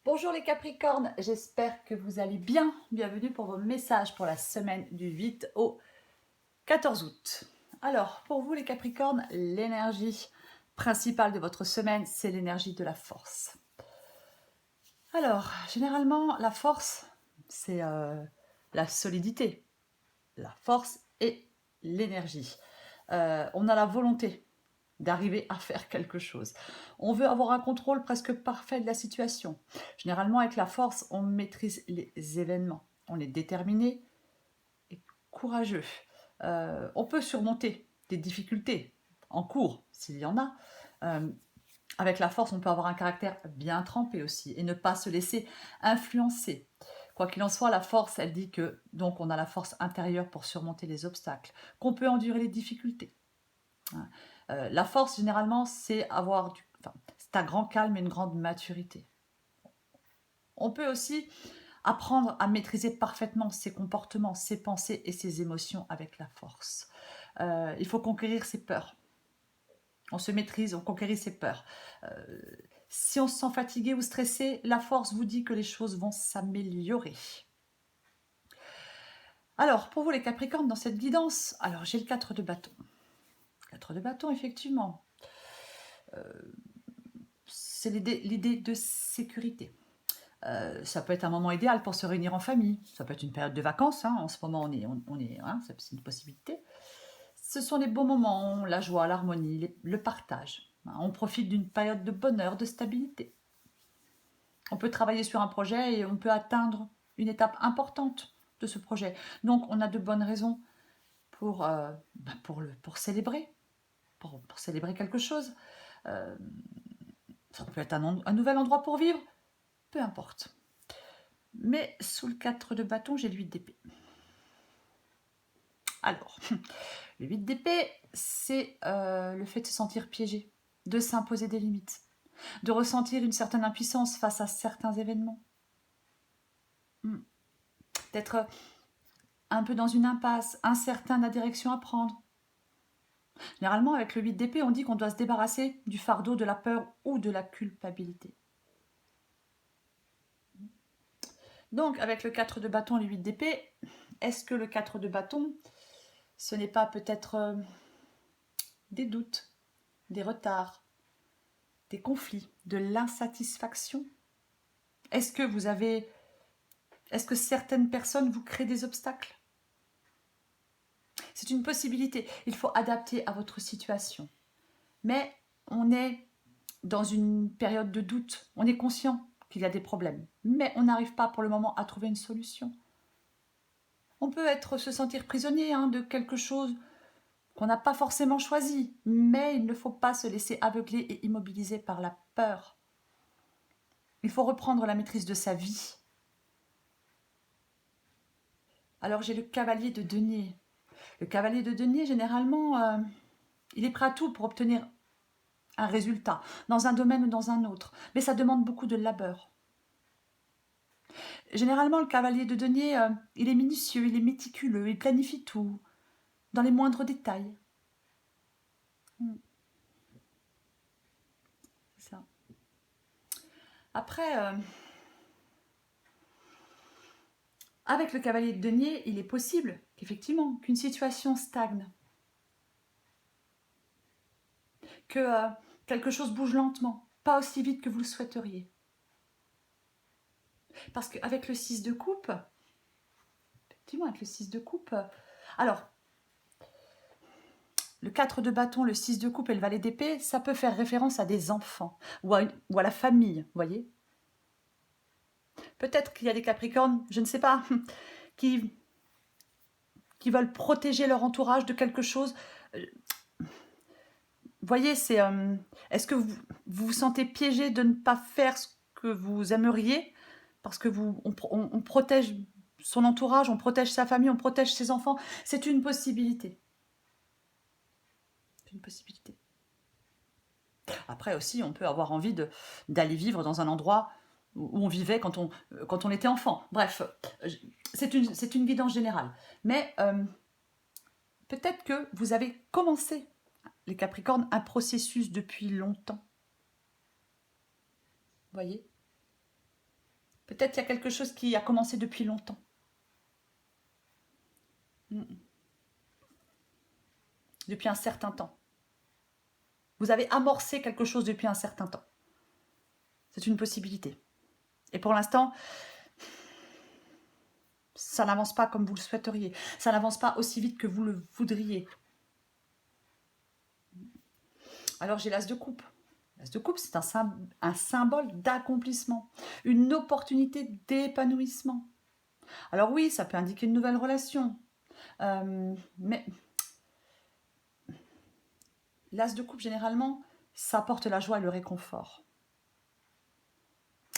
Bonjour les Capricornes, j'espère que vous allez bien. Bienvenue pour vos messages pour la semaine du 8 au 14 août. Alors, pour vous les Capricornes, l'énergie principale de votre semaine, c'est l'énergie de la force. Alors, généralement, la force, c'est la solidité. La force et l'énergie. On a la volonté d'arriver à faire quelque chose. On veut avoir un contrôle presque parfait de la situation. Généralement, avec la force, on maîtrise les événements. On est déterminé et courageux. On peut surmonter des difficultés en cours, s'il y en a. Avec la force, on peut avoir un caractère bien trempé aussi et ne pas se laisser influencer. Quoi qu'il en soit, la force, elle dit que donc on a la force intérieure pour surmonter les obstacles, qu'on peut endurer les difficultés. La force, généralement, c'est c'est un grand calme et une grande maturité. On peut aussi apprendre à maîtriser parfaitement ses comportements, ses pensées et ses émotions avec la force. Il faut conquérir ses peurs. On se maîtrise, on conquérit ses peurs. Si on se sent fatigué ou stressé, la force vous dit que les choses vont s'améliorer. Alors, pour vous les Capricornes, dans cette guidance, alors j'ai le 4 de bâton. 4 de bâton, effectivement. C'est l'idée de sécurité. Ça peut être un moment idéal pour se réunir en famille. Ça peut être une période de vacances. En ce moment, c'est une possibilité. Ce sont les beaux moments, la joie, l'harmonie, le partage. On profite d'une période de bonheur, de stabilité. On peut travailler sur un projet et on peut atteindre une étape importante de ce projet. Donc, on a de bonnes raisons pour célébrer, pour célébrer quelque chose. Ça peut être un nouvel endroit pour vivre, peu importe. Mais sous le 4 de bâton, j'ai le 8 d'épée. Alors, le 8 d'épée, c'est le fait de se sentir piégé, de s'imposer des limites, de ressentir une certaine impuissance face à certains événements, d'être un peu dans une impasse, incertain de la direction à prendre. Généralement, avec le 8 d'épée, on dit qu'on doit se débarrasser du fardeau de la peur ou de la culpabilité. Donc, avec le 4 de bâton et le 8 d'épée, est-ce que le 4 de bâton, ce n'est pas peut-être des doutes, des retards, des conflits, de l'insatisfaction? Est-ce que certaines personnes vous créent des obstacles? C'est une possibilité. Il faut adapter à votre situation. Mais on est dans une période de doute. On est conscient qu'il y a des problèmes. Mais on n'arrive pas pour le moment à trouver une solution. On peut se sentir prisonnier de quelque chose qu'on n'a pas forcément choisi. Mais il ne faut pas se laisser aveugler et immobiliser par la peur. Il faut reprendre la maîtrise de sa vie. Alors j'ai le cavalier de denier. Le cavalier de denier, généralement, il est prêt à tout pour obtenir un résultat, dans un domaine ou dans un autre. Mais ça demande beaucoup de labeur. Généralement, le cavalier de denier, il est minutieux, il est méticuleux, il planifie tout, dans les moindres détails. C'est ça. Après, avec le cavalier de denier, il est possible qu'effectivement, qu'une situation stagne. Que quelque chose bouge lentement, pas aussi vite que vous le souhaiteriez. Parce qu'avec le 6 de coupe, effectivement, avec le 6 de coupe, alors, le 4 de bâton, le 6 de coupe et le valet d'épée, ça peut faire référence à des enfants ou à la famille, vous voyez. Peut-être qu'il y a des Capricornes, je ne sais pas, qui veulent protéger leur entourage de quelque chose. Vous voyez, est-ce que vous vous sentez piégé de ne pas faire ce que vous aimeriez parce que on protège son entourage, on protège sa famille, on protège ses enfants. C'est une possibilité. C'est une possibilité. Après aussi, on peut avoir envie d'aller vivre dans un endroit où on vivait quand on était enfant. Bref, c'est une guidance générale. Mais peut-être que vous avez commencé, les Capricornes, un processus depuis longtemps. Vous voyez ? Peut-être qu'il y a quelque chose qui a commencé depuis longtemps. Depuis un certain temps. Vous avez amorcé quelque chose depuis un certain temps. C'est une possibilité. Et pour l'instant, ça n'avance pas comme vous le souhaiteriez. Ça n'avance pas aussi vite que vous le voudriez. Alors j'ai l'as de coupe. L'as de coupe, c'est un symbole d'accomplissement, une opportunité d'épanouissement. Alors oui, ça peut indiquer une nouvelle relation, mais l'as de coupe, généralement, ça apporte la joie et le réconfort.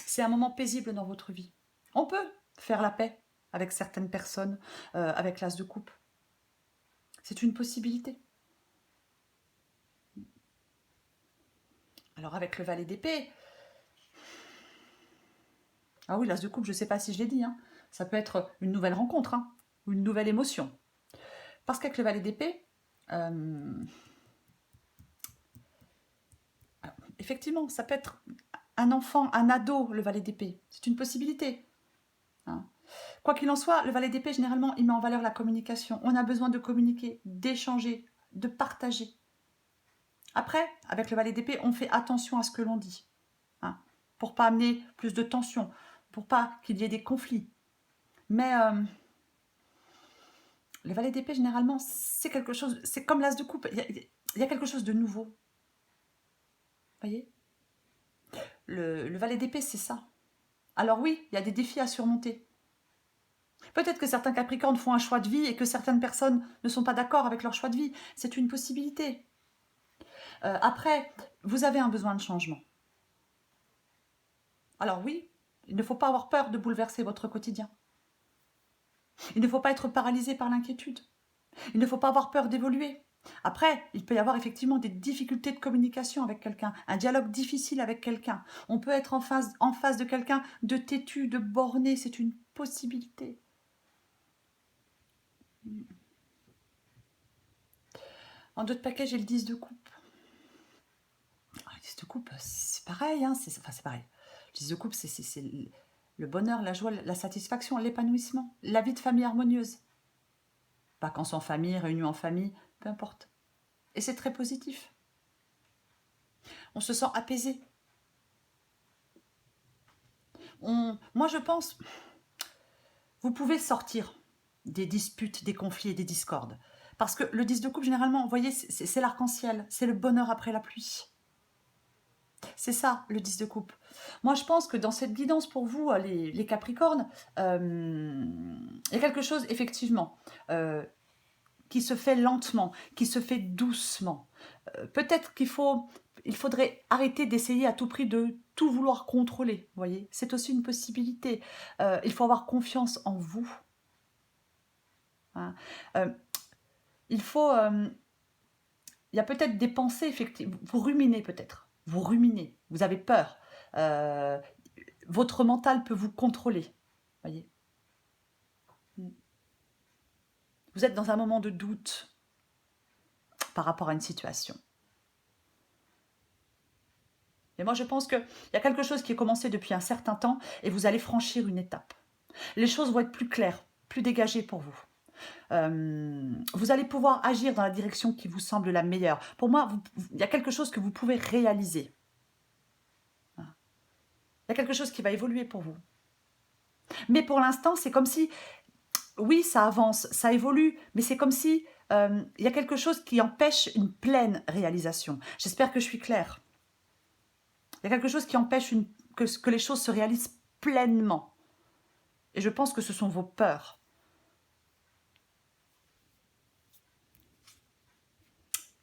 C'est un moment paisible dans votre vie. On peut faire la paix avec certaines personnes, avec l'as de coupe. C'est une possibilité. Alors avec le valet d'épée, ah oui, l'as de coupe, je ne sais pas si je l'ai dit, hein, ça peut être une nouvelle rencontre, hein, ou une nouvelle émotion. Parce qu'avec le valet d'épée, effectivement, ça peut être un enfant, un ado, le valet d'épée. C'est une possibilité. Hein. Quoi qu'il en soit, le valet d'épée, généralement, il met en valeur la communication. On a besoin de communiquer, d'échanger, de partager. Après, avec le valet d'épée, on fait attention à ce que l'on dit. Hein, pour pas amener plus de tension, pour pas qu'il y ait des conflits. Mais le valet d'épée, généralement, c'est quelque chose, c'est comme l'as de coupe. Il y a quelque chose de nouveau. Vous voyez, le valet d'épée, c'est ça. Alors oui, il y a des défis à surmonter. Peut-être que certains Capricornes font un choix de vie et que certaines personnes ne sont pas d'accord avec leur choix de vie. C'est une possibilité. Après, vous avez un besoin de changement. Alors oui, il ne faut pas avoir peur de bouleverser votre quotidien. Il ne faut pas être paralysé par l'inquiétude. Il ne faut pas avoir peur d'évoluer. Après, il peut y avoir effectivement des difficultés de communication avec quelqu'un, un dialogue difficile avec quelqu'un. On peut être en face de quelqu'un de têtu, de borné, c'est une possibilité. En d'autres paquets, j'ai le 10 de coupe. Le 10 de coupe, c'est pareil, hein, c'est pareil. Le 10 de coupe, c'est le bonheur, la joie, la satisfaction, l'épanouissement, la vie de famille harmonieuse. Vacances en famille, réunions en famille, peu importe. Et c'est très positif. On se sent apaisé. Moi, je pense, vous pouvez sortir des disputes, des conflits et des discordes. Parce que le 10 de coupe, généralement, vous voyez, c'est l'arc-en-ciel, c'est le bonheur après la pluie. C'est ça, le 10 de coupe. Moi, je pense que dans cette guidance pour vous, les Capricornes, il y a quelque chose, effectivement, qui se fait lentement, qui se fait doucement. Peut-être il faudrait arrêter d'essayer à tout prix de tout vouloir contrôler, vous voyez. C'est aussi une possibilité. Il faut avoir confiance en vous. Hein. Il y a peut-être des pensées, effectivement. Vous ruminez peut-être. Vous ruminez. Vous avez peur. Votre mental peut vous contrôler. Voyez. Vous êtes dans un moment de doute par rapport à une situation. Et moi, je pense qu'il y a quelque chose qui est commencé depuis un certain temps et vous allez franchir une étape. Les choses vont être plus claires, plus dégagées pour vous. Vous allez pouvoir agir dans la direction qui vous semble la meilleure. Pour moi, il y a quelque chose que vous pouvez réaliser. Il y a quelque chose qui va évoluer pour vous. Mais pour l'instant, c'est comme si, oui, ça avance, ça évolue, mais c'est comme si il y a quelque chose qui empêche une pleine réalisation. J'espère que je suis claire. Il y a quelque chose qui empêche que les choses se réalisent pleinement. Et je pense que ce sont vos peurs.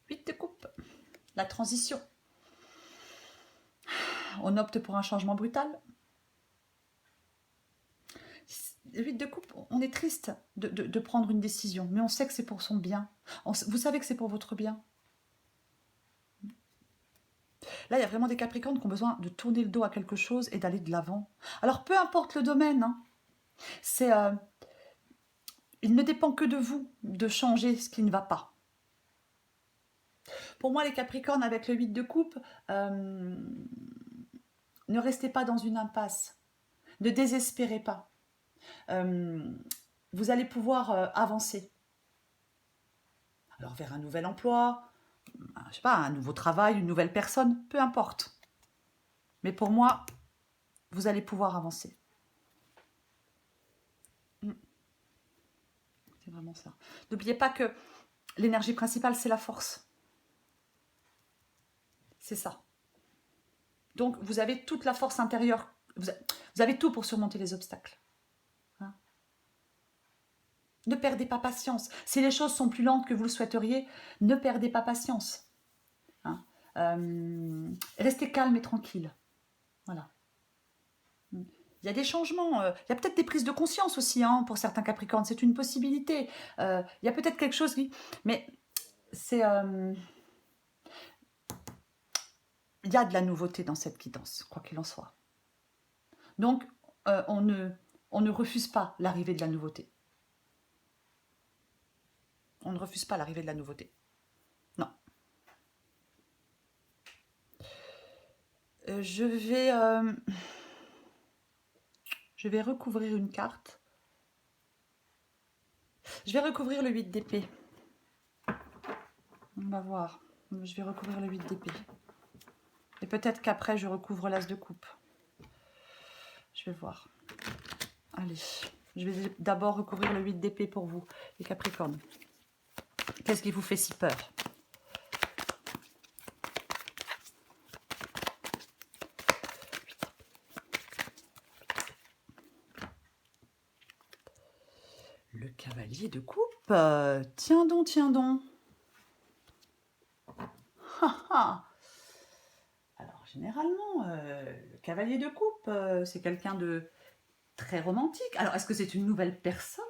Huit de coupe, la transition. On opte pour un changement brutal. 8 de coupe, on est triste de prendre une décision, mais on sait que c'est pour son bien. Vous savez que c'est pour votre bien. Là, il y a vraiment des Capricornes qui ont besoin de tourner le dos à quelque chose et d'aller de l'avant. Alors, peu importe le domaine, hein, il ne dépend que de vous de changer ce qui ne va pas. Pour moi, les Capricornes, avec le 8 de coupe, ne restez pas dans une impasse. Ne désespérez pas. Vous allez pouvoir avancer. Alors vers un nouvel emploi, je sais pas, un nouveau travail, une nouvelle personne, peu importe. Mais pour moi, vous allez pouvoir avancer. C'est vraiment ça. N'oubliez pas que l'énergie principale, c'est la force. C'est ça. Donc, vous avez toute la force intérieure. Vous avez tout pour surmonter les obstacles. Hein? Ne perdez pas patience. Si les choses sont plus lentes que vous le souhaiteriez, ne perdez pas patience. Hein? Restez calme et tranquille. Voilà. Il y a des changements, il y a peut-être des prises de conscience aussi hein, pour certains Capricornes, c'est une possibilité. Il y a peut-être quelque chose qui... Mais c'est... il y a de la nouveauté dans cette guidance, quoi qu'il en soit. Donc, on ne refuse pas l'arrivée de la nouveauté. On ne refuse pas l'arrivée de la nouveauté. Non. Je vais recouvrir une carte. Je vais recouvrir le 8 d'épée. On va voir. Je vais recouvrir le 8 d'épée. Et peut-être qu'après, je recouvre l'as de coupe. Je vais voir. Allez. Je vais d'abord recouvrir le 8 d'épée pour vous, les Capricornes. Qu'est-ce qui vous fait si peur ? Le cavalier de coupe. Tiens donc, tiens donc. Alors, généralement, le cavalier de coupe, c'est quelqu'un de très romantique. Alors, est-ce que c'est une nouvelle personne ?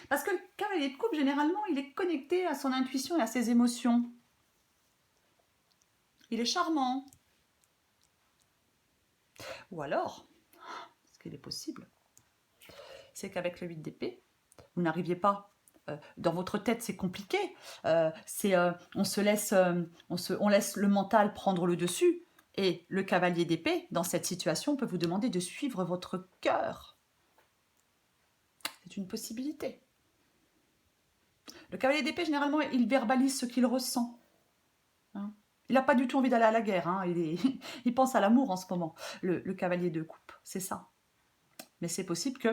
Parce que le cavalier de coupe, généralement, il est connecté à son intuition et à ses émotions. Il est charmant. Ou alors, ce qu'il est possible, c'est qu'avec le 8 d'épée, vous n'arriviez pas... dans votre tête, c'est compliqué. On laisse le mental prendre le dessus. Et le cavalier d'épée, dans cette situation, peut vous demander de suivre votre cœur. C'est une possibilité. Le cavalier d'épée, généralement, il verbalise ce qu'il ressent. Hein, il n'a pas du tout envie d'aller à la guerre. Hein, il pense à l'amour en ce moment, le cavalier de coupe. C'est ça. Mais c'est possible que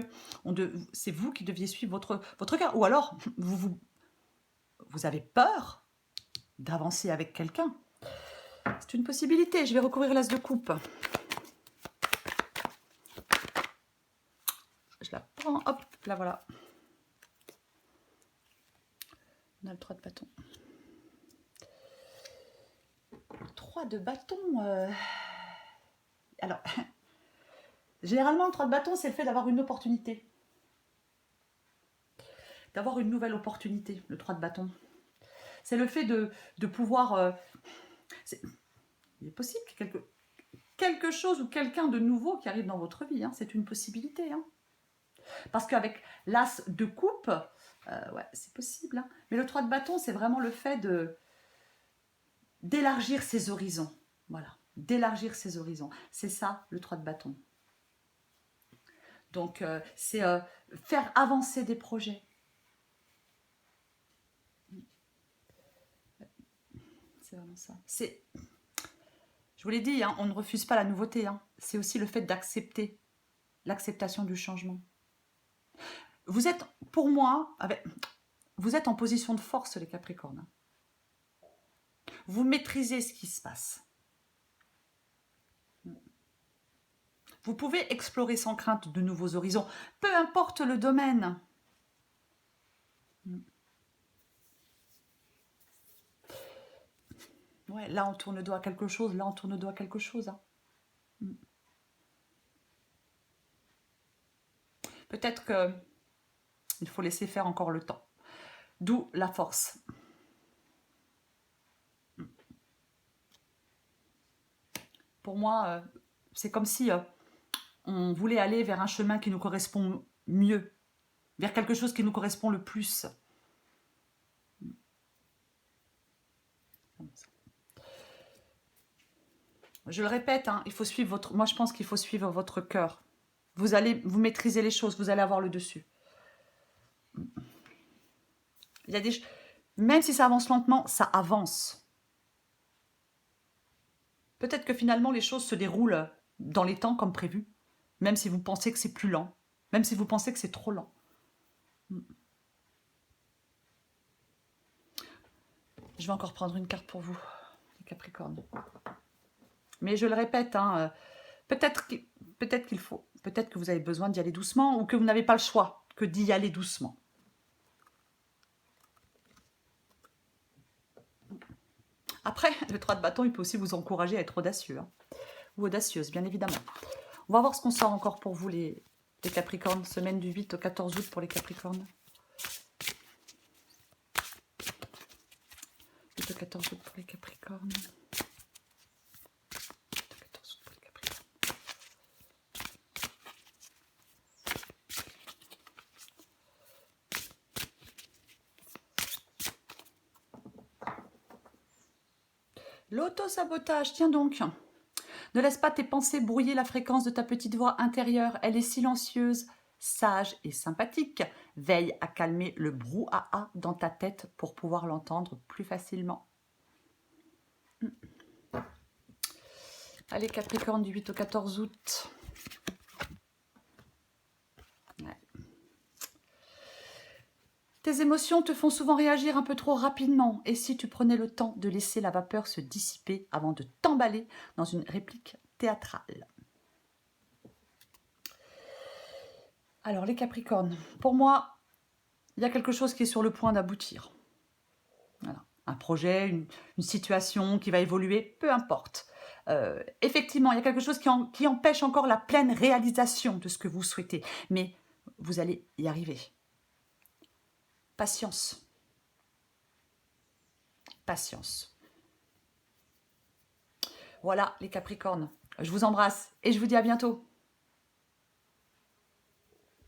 c'est vous qui deviez suivre votre cœur. Ou alors, vous avez peur d'avancer avec quelqu'un. C'est une possibilité. Je vais recouvrir l'as de coupe. Je la prends. Hop, là voilà. On a le 3 de bâton. 3 de bâton. Alors, généralement, le 3 de bâton, c'est le fait d'avoir une opportunité. D'avoir une nouvelle opportunité, le 3 de bâton. C'est le fait de pouvoir... il est possible qu'il y ait quelque chose ou quelqu'un de nouveau qui arrive dans votre vie. Hein, c'est une possibilité. Hein. Parce qu'avec l'as de coupe, ouais, c'est possible. Hein. Mais le 3 de bâton, c'est vraiment le fait d'élargir ses horizons. Voilà, d'élargir ses horizons. C'est ça, le 3 de bâton. Donc, c'est faire avancer des projets. C'est vraiment ça. Je vous l'ai dit, hein, on ne refuse pas la nouveauté. Hein. C'est aussi le fait d'accepter, l'acceptation du changement. Vous êtes, pour moi, vous êtes en position de force, les Capricornes. Vous maîtrisez ce qui se passe. Vous pouvez explorer sans crainte de nouveaux horizons, peu importe le domaine. Ouais, là, on tourne le dos à quelque chose, là, on tourne le dos à quelque chose. Hein. Peut-être qu'il faut laisser faire encore le temps. D'où la force. Pour moi, c'est comme si on voulait aller vers un chemin qui nous correspond mieux, vers quelque chose qui nous correspond le plus. Je le répète, hein, il faut suivre moi je pense qu'il faut suivre votre cœur. vous maîtriser les choses, vous allez avoir le dessus. Il y a même si ça avance lentement, ça avance. Peut-être que finalement, les choses se déroulent dans les temps comme prévu, même si vous pensez que c'est plus lent, même si vous pensez que c'est trop lent. Je vais encore prendre une carte pour vous, les Capricornes. Mais je le répète, hein, peut-être qu'il faut, peut-être que vous avez besoin d'y aller doucement ou que vous n'avez pas le choix que d'y aller doucement. Après, le 3 de bâton, il peut aussi vous encourager à être audacieux, hein, ou audacieuse, bien évidemment. On va voir ce qu'on sort encore pour vous, les Capricornes, semaine du 8 au 14 août pour les Capricornes. 8 au 14 août pour les Capricornes. 8 au 14 août pour les Capricornes. L'auto-sabotage, tiens donc. Ne laisse pas tes pensées brouiller la fréquence de ta petite voix intérieure. Elle est silencieuse, sage et sympathique. Veille à calmer le brouhaha dans ta tête pour pouvoir l'entendre plus facilement. Allez, Capricorne, du 8 au 14 août. Ouais. Tes émotions te font souvent réagir un peu trop rapidement. Et si tu prenais le temps de laisser la vapeur se dissiper avant de t'emballer dans une réplique théâtrale? Alors, les Capricornes, pour moi, il y a quelque chose qui est sur le point d'aboutir. Voilà. Un projet, une situation qui va évoluer, peu importe. Effectivement, il y a quelque chose qui empêche encore la pleine réalisation de ce que vous souhaitez. Mais vous allez y arriver. Patience. Patience. Voilà, les Capricornes. Je vous embrasse et je vous dis à bientôt.